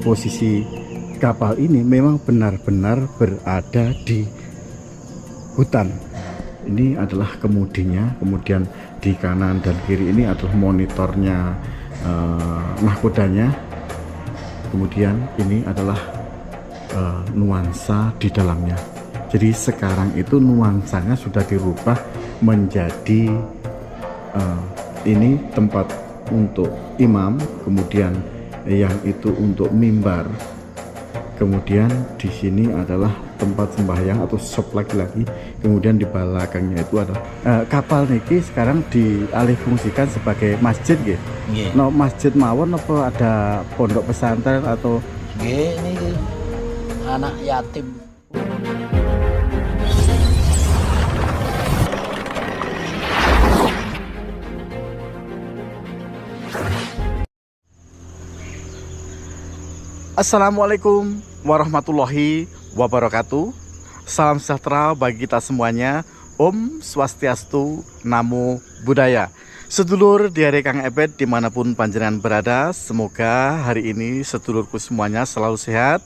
posisi kapal ini memang benar-benar berada di hutan. Ini adalah kemudinya, kemudian di kanan dan kiri ini adalah monitornya nahkodanya. Kemudian ini adalah nuansa di dalamnya. Jadi sekarang itu nuansanya sudah dirubah menjadi ini tempat untuk imam, kemudian yang itu untuk mimbar, kemudian di sini adalah tempat sembahyang atau shop lagi-lagi, kemudian di belakangnya itu ada kapal niki sekarang dialihfungsikan sebagai masjid gitu. Nggih. No, masjid mawon apa ada pondok pesantren atau Nggih, ini anak yatim. Assalamualaikum warahmatullahi wabarakatuh. Salam sejahtera bagi kita semuanya. Om Swastiastu, Namo Buddhaya. Sedulur di hari Kang Ebet dimanapun panjenengan berada, semoga hari ini sedulurku semuanya selalu sehat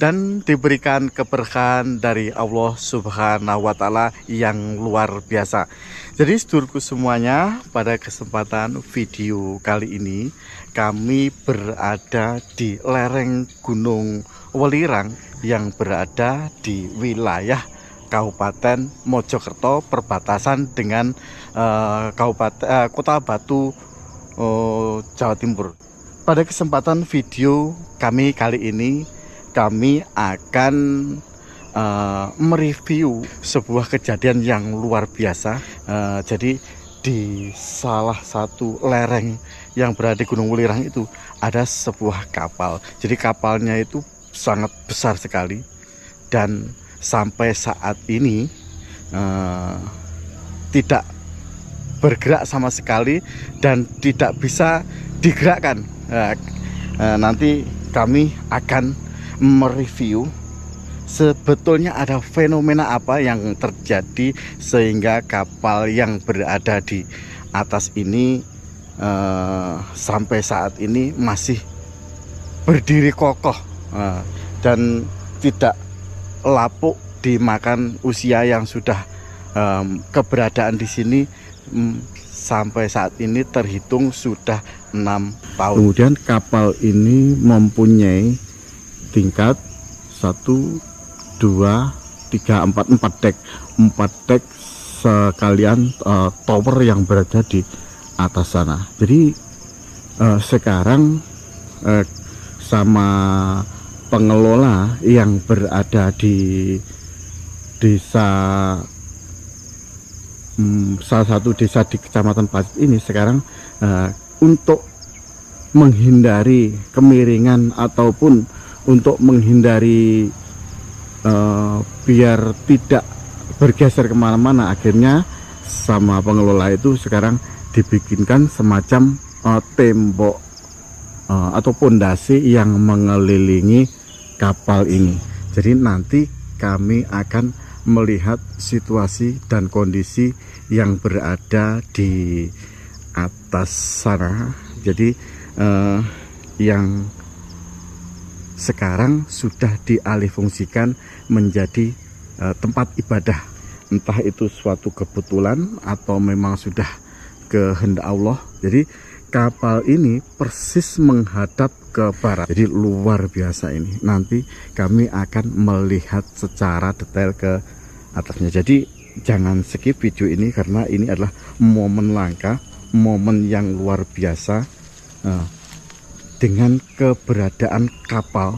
dan diberikan keberkahan dari Allah Subhanahu wa Ta'ala yang luar biasa. Jadi sedulurku semuanya, pada kesempatan video kali ini kami berada di lereng Gunung Welirang yang berada di wilayah Kabupaten Mojokerto, perbatasan dengan Kota Batu, Jawa Timur. Pada kesempatan video kami kali ini, kami akan mereview sebuah kejadian yang luar biasa. Jadi di salah satu lereng yang berada di Gunung Welirang itu ada sebuah kapal. Jadi kapalnya itu sangat besar sekali dan sampai saat ini tidak bergerak sama sekali dan tidak bisa digerakkan. Nanti kami akan mereview sebetulnya ada fenomena apa yang terjadi sehingga kapal yang berada di atas ini sampai saat ini masih berdiri kokoh dan tidak lapuk dimakan usia yang sudah keberadaan di sini sampai saat ini terhitung sudah 6 tahun. Kemudian kapal ini mempunyai tingkat 1, 2, 3, 4 dek, 4 dek sekalian tower yang berada di atas sana. Jadi sekarang sama pengelola yang berada di desa salah satu desa di Kecamatan Pacet ini sekarang untuk menghindari kemiringan ataupun untuk menghindari biar tidak bergeser kemana-mana, akhirnya sama pengelola itu sekarang dibikinkan semacam tembok atau pondasi yang mengelilingi kapal ini. Jadi nanti kami akan melihat situasi dan kondisi yang berada di atas sana. Jadi yang sekarang sudah dialihfungsikan menjadi tempat ibadah. Entah itu suatu kebetulan atau memang sudah kehendak Allah. Jadi kapal ini persis menghadap ke barat. Jadi luar biasa ini. Nanti kami akan melihat secara detail ke atasnya. Jadi jangan skip video ini karena ini adalah momen langka, momen yang luar biasa dengan keberadaan kapal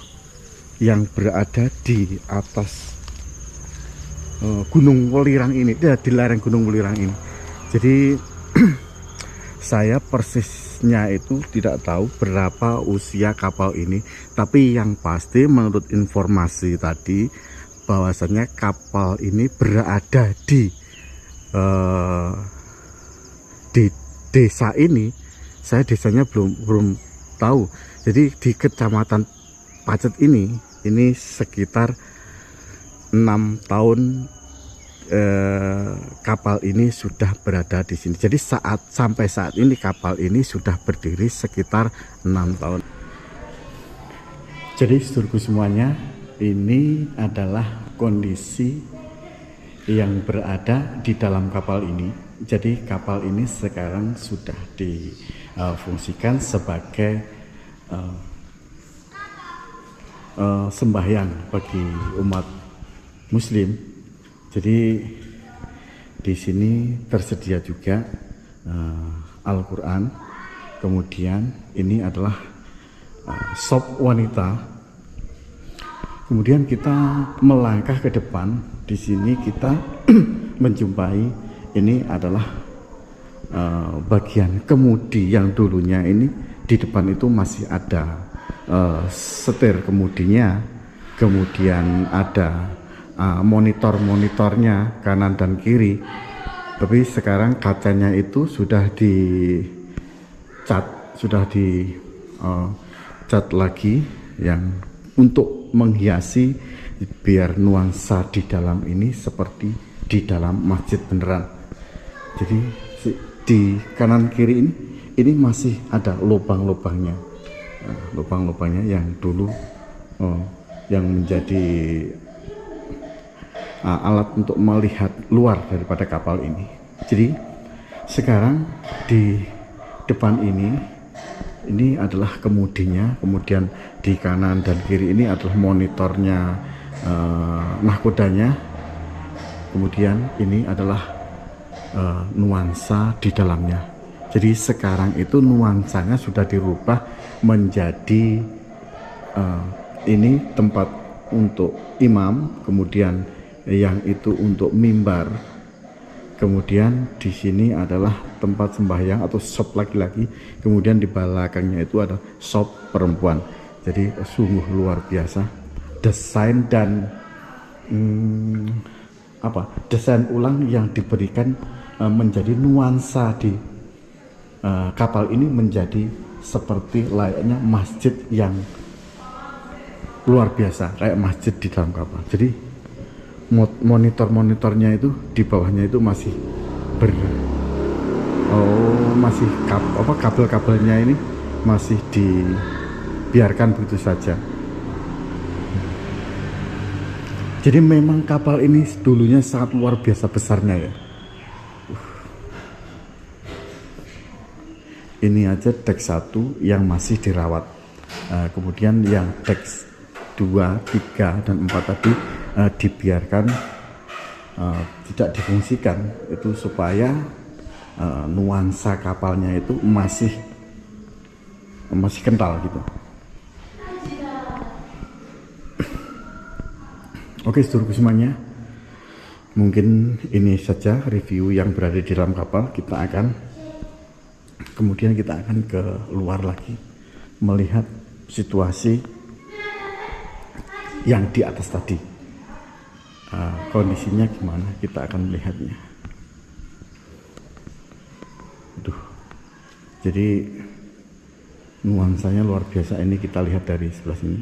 yang berada di atas Gunung Welirang ini, di lereng Gunung Welirang ini. Jadi saya persisnya itu tidak tahu berapa usia kapal ini, tapi yang pasti menurut informasi tadi bahwasanya kapal ini berada di desa ini. Saya desanya belum tahu. Jadi di Kecamatan Pacet ini sekitar 6 tahun kapal ini sudah berada di sini. Jadi sampai saat ini kapal ini sudah berdiri sekitar 6 tahun. Jadi seluruh semuanya, ini adalah kondisi yang berada di dalam kapal ini. Jadi kapal ini sekarang sudah difungsikan sebagai sembahyang bagi umat Muslim. Jadi di sini tersedia juga Al-Quran. Kemudian ini adalah shop wanita. Kemudian kita melangkah ke depan. Di sini kita menjumpai ini adalah bagian kemudi yang dulunya ini di depan itu masih ada setir kemudinya, kemudian ada monitornya kanan dan kiri. Tapi sekarang kacanya itu sudah cat lagi yang untuk menghiasi biar nuansa di dalam ini seperti di dalam masjid beneran. Jadi di kanan kiri ini masih ada lubang-lubangnya, lubang-lubangnya yang dulu yang menjadi alat untuk melihat luar daripada kapal ini. Jadi sekarang di depan ini adalah kemudinya, kemudian di kanan dan kiri ini adalah monitornya nahkodanya, kemudian ini adalah nuansa di dalamnya. Jadi sekarang itu nuansanya sudah dirubah menjadi ini tempat untuk imam, kemudian yang itu untuk mimbar, kemudian di sini adalah tempat sembahyang atau shop laki-laki, kemudian di belakangnya itu ada shop perempuan. Jadi sungguh luar biasa desain dan desain ulang yang diberikan menjadi nuansa di kapal ini menjadi seperti layaknya masjid yang luar biasa, kayak masjid di dalam kapal. Jadi monitornya itu di bawahnya itu masih kabel-kabelnya ini masih dibiarkan begitu saja. Jadi memang kapal ini dulunya sangat luar biasa besarnya ya. Ini aja dek 1 yang masih dirawat, kemudian yang dek 2, 3, dan 4 tadi dibiarkan tidak difungsikan, itu supaya nuansa kapalnya itu masih kental gitu. Oke seluruh semuanya, mungkin ini saja review yang berada di dalam kapal. Kemudian kita akan ke luar lagi melihat situasi yang di atas tadi, kondisinya gimana, kita akan melihatnya. Jadi nuansanya luar biasa. Ini kita lihat dari sebelah sini,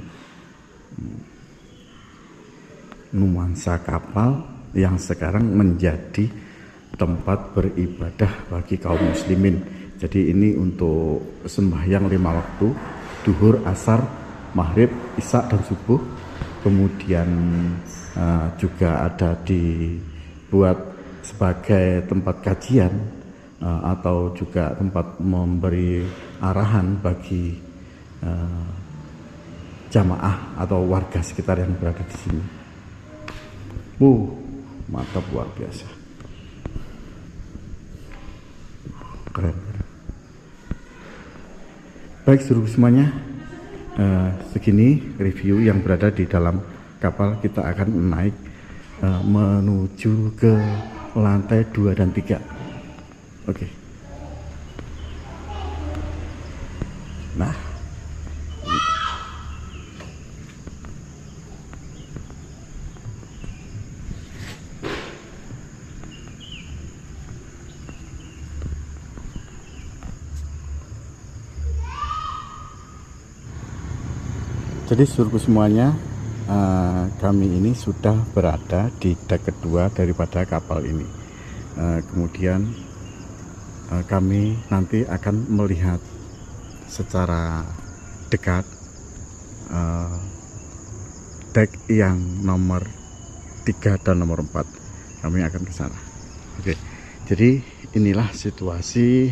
nuansa kapal yang sekarang menjadi tempat beribadah bagi kaum muslimin. Jadi ini untuk sembahyang 5 waktu, duhur, asar, maghrib, isya, dan subuh. Kemudian juga ada dibuat sebagai tempat kajian atau juga tempat memberi arahan bagi jamaah atau warga sekitar yang berada di sini. Mantap, luar biasa, keren. Baik seluruh semuanya, segini review yang berada di dalam kapal. Kita akan naik menuju ke lantai 2 dan 3. Oke. Nah, jadi seluruh semuanya, kami ini sudah berada di dek kedua daripada kapal ini. Kemudian kami nanti akan melihat secara dekat dek yang nomor 3 dan nomor 4. Kami akan ke sana. Oke. Jadi inilah situasi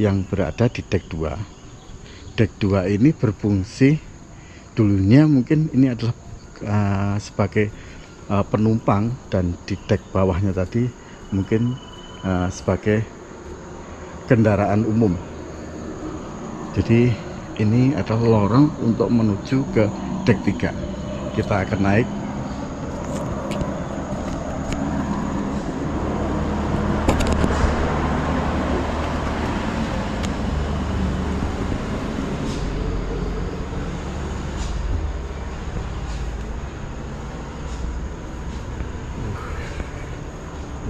yang berada di dek 2. Dek 2 ini berfungsi dulunya mungkin ini adalah sebagai penumpang, dan di dek bawahnya tadi mungkin sebagai kendaraan umum. Jadi ini adalah lorong untuk menuju ke dek 3. Kita akan naik.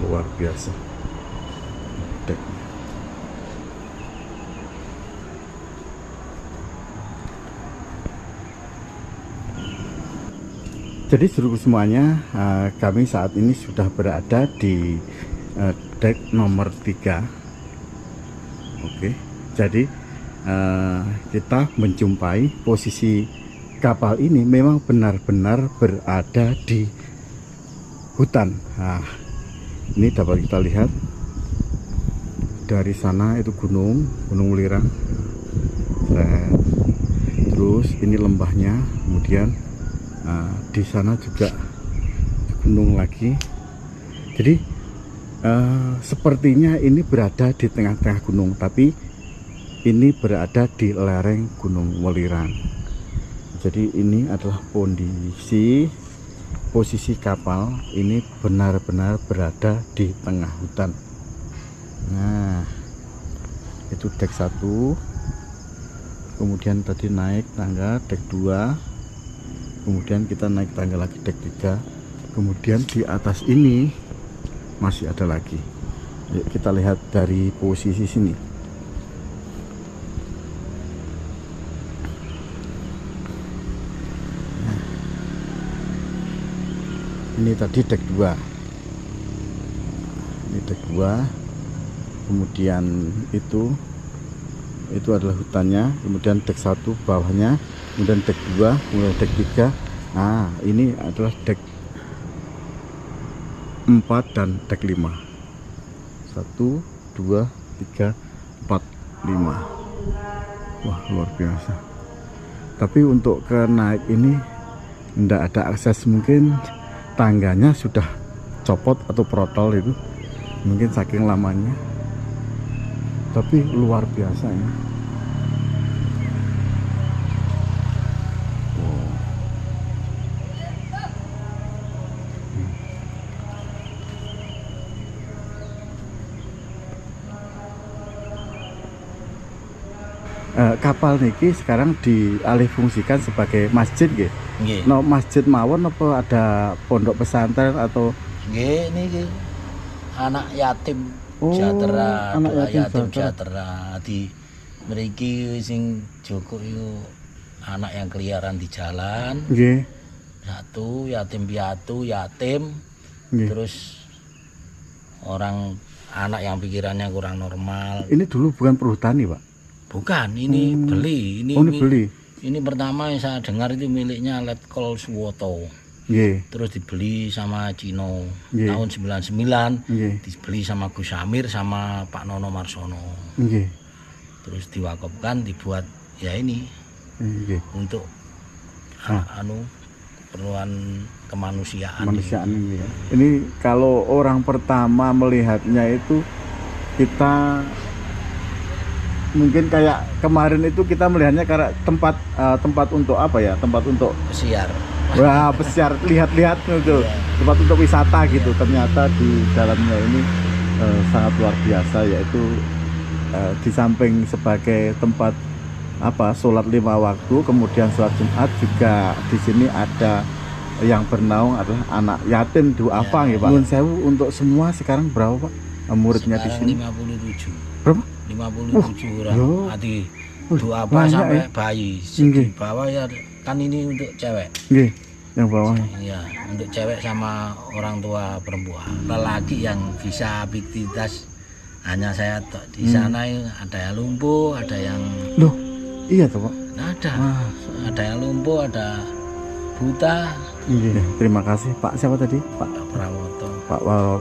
Luar biasa deknya. Jadi seluruh semuanya, kami saat ini sudah berada di dek nomor 3. Oke, jadi kita menjumpai posisi kapal ini memang benar-benar berada di hutan. Nah, ini dapat kita lihat dari sana, itu gunung Welirang. Terus ini lembahnya, kemudian di sana juga gunung lagi. Jadi sepertinya ini berada di tengah-tengah gunung, tapi ini berada di lereng Gunung Welirang. Jadi ini adalah posisi kapal ini benar-benar berada di tengah hutan. Nah, itu dek 1, kemudian tadi naik tangga dek 2, kemudian kita naik tangga lagi dek 3, kemudian di atas ini masih ada lagi. Yuk kita lihat dari posisi sini. Nah, ini tadi dek 2. Ini dek 2. Kemudian itu adalah hutannya, kemudian dek 1 bawahnya, kemudian dek 2, kemudian dek 3. Nah, ini adalah dek 4 dan dek 5. 1, 2, 3, 4, 5. Wah, luar biasa. Tapi untuk ke naik ini tidak ada akses, mungkin tangganya sudah copot atau protol itu, mungkin saking lamanya. Tapi luar biasa ya. Kapal niki sekarang dialih fungsikan sebagai masjid nggih. Nggih. No, masjid mawon apa ada pondok pesantren atau Nggih, niki anak yatim Oh, sejahtera, anak doa yatim yatim sejahtera. sejahtera. Di mriki sing Joko itu anak yang keliaran di jalan. nggih? Satu yatim piatu, yatim. Nggih. Terus orang anak yang pikirannya kurang normal. Ini dulu bukan perhutani, Pak. Bukan, ini beli. Ini Beli. Ini pertama yang saya dengar itu miliknya Letkol Suwoto. Nggih. Terus dibeli sama Cino Nggih. tahun 99. Nggih. Dibeli sama Gus Amir sama Pak Nono Marsono. Nggih. Terus diwakafkan, dibuat ya ini Nggih. untuk keperluan kemanusiaan. Kemanusiaan ini ya. Ini kalau orang pertama melihatnya itu kita mungkin kayak kemarin itu kita melihatnya karena tempat untuk apa ya? Tempat untuk Pesiar. wah, pesiar, lihat-lihat itu. Tempat untuk wisata gitu. Ternyata di dalamnya ini sangat luar biasa, yaitu di samping sebagai tempat sholat 5 waktu, kemudian sholat Jumat, juga di sini ada yang bernaung adalah anak yatim duafa ya, Pak. Nuwun sewu, untuk semua sekarang berapa, Pak, muridnya di Sekarang sini? 57. Berapa? 57 orang. yo. Adi Wih, apa banyak sampai ya. bayi. Nggih. Di bawah ya kan ini untuk cewek. Nggih, yang bawah. Iya, untuk cewek sama orang tua perempuan. Lelaki yang bisa aktivitas hanya saya di sana ada yang lumpuh, ada yang Loh, iya toh, Pak. ada. Wah, ada yang lumpuh, ada buta. Iya, terima kasih Pak. Siapa tadi? Pak Prawoto.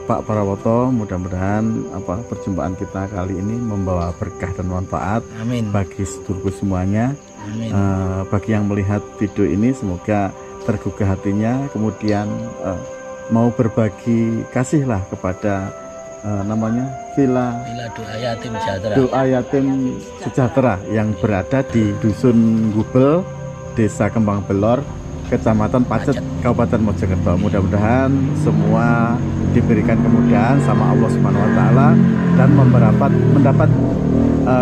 Pak Prawoto. Mudah-mudahan perjumpaan kita kali ini membawa berkah dan manfaat Amin. bagi sedulurku semuanya. Amin. Bagi yang melihat video ini semoga tergugah hatinya, kemudian mau berbagi kasihlah kepada namanya Villa Doa Yatim Sejahtera. Doa Yatim Sejahtera yang berada di Dusun Gubel, Desa Kembang Belor, Kecamatan Pacet, Kabupaten Mojokerto. Mudah-mudahan semua diberikan kemudahan sama Allah Subhanahu wa taala dan mendapat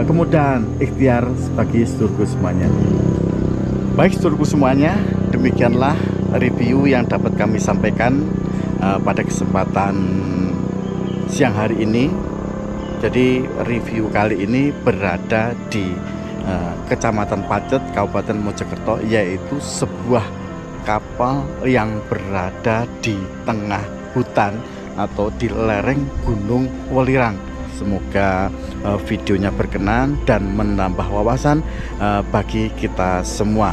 kemudahan ikhtiar bagi sedulurku semuanya. Baik sedulurku semuanya, demikianlah review yang dapat kami sampaikan pada kesempatan siang hari ini. Jadi review kali ini berada di Kecamatan Pacet, Kabupaten Mojokerto, yaitu sebuah kapal yang berada di tengah hutan atau di lereng Gunung Welirang. Semoga videonya berkenan dan menambah wawasan bagi kita semua.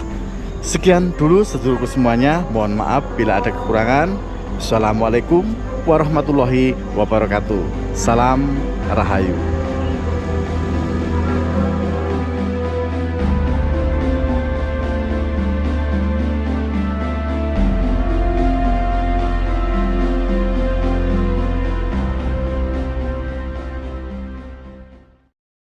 Sekian dulu sedulurku semuanya, mohon maaf bila ada kekurangan. Assalamualaikum warahmatullahi wabarakatuh. Salam Rahayu.